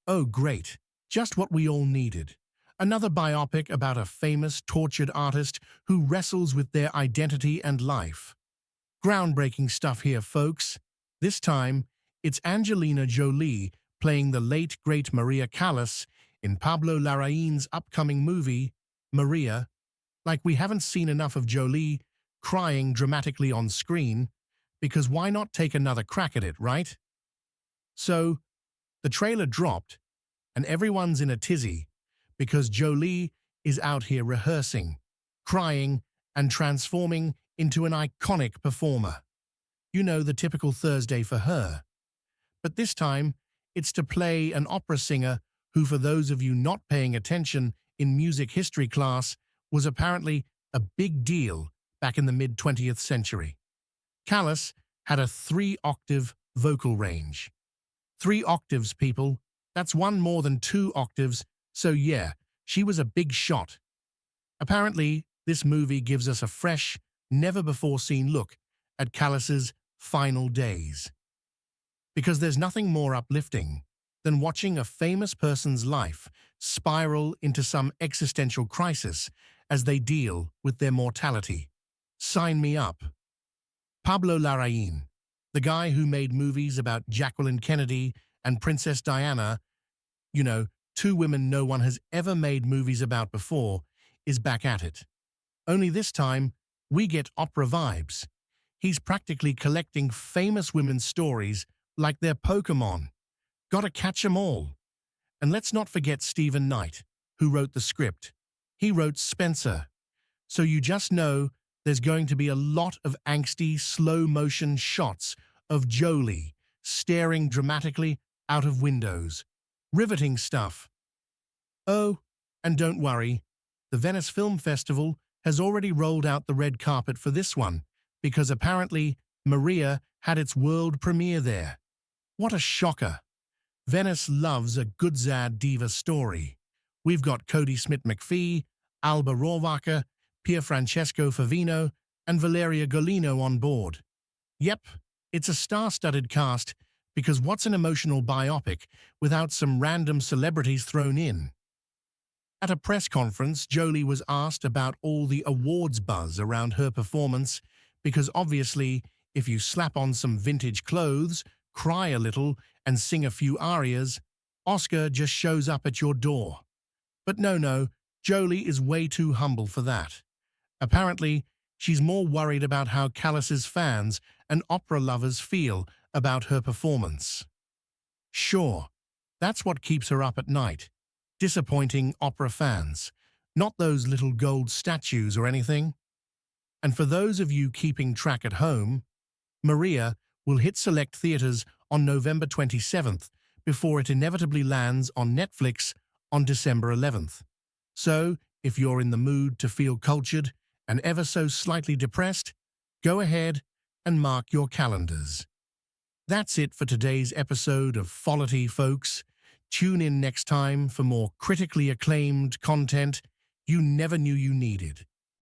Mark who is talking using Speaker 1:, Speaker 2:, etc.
Speaker 1: Oh, great. Just what we all needed. Another biopic about a famous, tortured artist who wrestles with their identity and life. Groundbreaking stuff here, folks. This time, it's Angelina Jolie playing the late, great Maria Callas in Pablo Larraín's upcoming movie, Maria. Like, we haven't seen enough of Jolie crying dramatically on screen, because why not take another crack at it, right? So, the trailer dropped, and everyone's in a tizzy, because Jolie is out here rehearsing, crying, and transforming into an iconic performer. You know, the typical Thursday for her. But this time, it's to play an opera singer who, for those of you not paying attention in music history class, was apparently a big deal back in the mid-20th century. Callas had a 3-octave vocal range. 3 octaves, people. That's one more than 2 octaves, so yeah, she was a big shot. Apparently, this movie gives us a fresh, never-before-seen look at Callas's final days. Because there's nothing more uplifting than watching a famous person's life spiral into some existential crisis as they deal with their mortality. Sign me up. Pablo Larraín, the guy who made movies about Jacqueline Kennedy and Princess Diana, you know, 2 women no one has ever made movies about before, is back at it. Only this time, we get opera vibes. He's practically collecting famous women's stories like they're Pokemon. Gotta catch 'em all. And let's not forget Stephen Knight, who wrote the script. He wrote Spencer. So you just know there's going to be a lot of angsty, slow-motion shots of Jolie staring dramatically out of windows. Riveting stuff. Oh, and don't worry, the Venice Film Festival has already rolled out the red carpet for this one, because apparently Maria had its world premiere there. What a shocker. Venice loves a good Zad diva story. We've got Cody Smith-McPhee, Alba Rohrwacher, Pierfrancesco Favino, and Valeria Golino on board. Yep, it's a star-studded cast, because what's an emotional biopic without some random celebrities thrown in? At a press conference, Jolie was asked about all the awards buzz around her performance, because obviously, if you slap on some vintage clothes, cry a little, and sing a few arias, Oscar just shows up at your door. But no, Jolie is way too humble for that. Apparently, she's more worried about how Callas's fans and opera lovers feel about her performance. Sure, that's what keeps her up at night. Disappointing opera fans, not those little gold statues or anything. And for those of you keeping track at home, Maria will hit select theaters on November 27th before it inevitably lands on Netflix on December 11th. So, if you're in the mood to feel cultured and ever so slightly depressed, go ahead and mark your calendars. That's it for today's episode of FOLITY, folks. Tune in next time for more critically acclaimed content you never knew you needed.